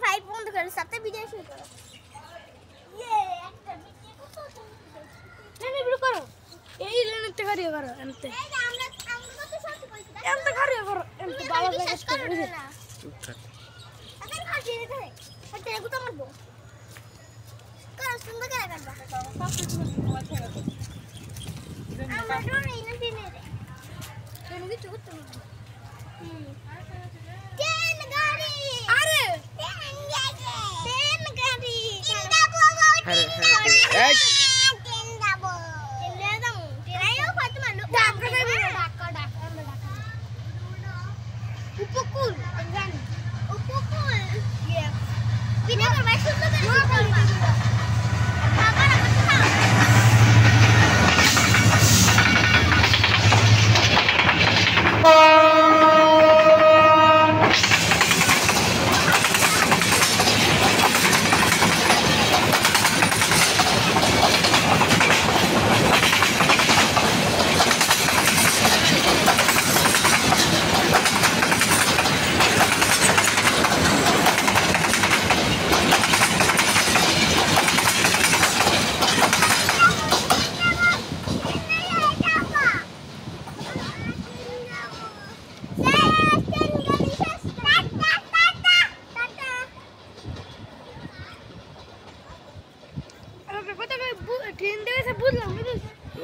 fight বন্ধ করো সাথে ভিডিও শুরু করো একটা ভিডিও করো এই লেনতে করিও করো এমতে এই যে আমরা কত শর্ট কইছি এমতে করিও করো এমতে ভালো বিশ্বাস করো না চুপ থাক আবার খাজি রে ধরে হাতে রেখো তো মারবো কার সুন্দর করে কাটবা আমরা ডোরে ইনা দিনে রে কেন কি চুপ তো ট্রেন গাড়ি আরে ট্রেন গাড়ি আরে এই উপকূল জানি উপকূল ভিডিও করবা সুন্দর করে করবা বাবা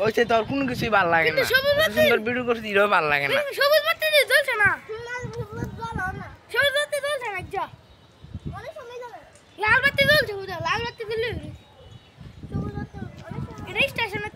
ওইছে তোর কোনো কিছুই ভালো লাগে না সুন্দর ভিডিও করছিস এটাও ভালো লাগে না সবুজ বাতি জ্বলছে না সবুজ বাতি জ্বলছে না যা অনেক সময় যাবে লাল বাতি জ্বলছে লাল বাতি দিলে সবুজ বাতি এটা স্টেশনে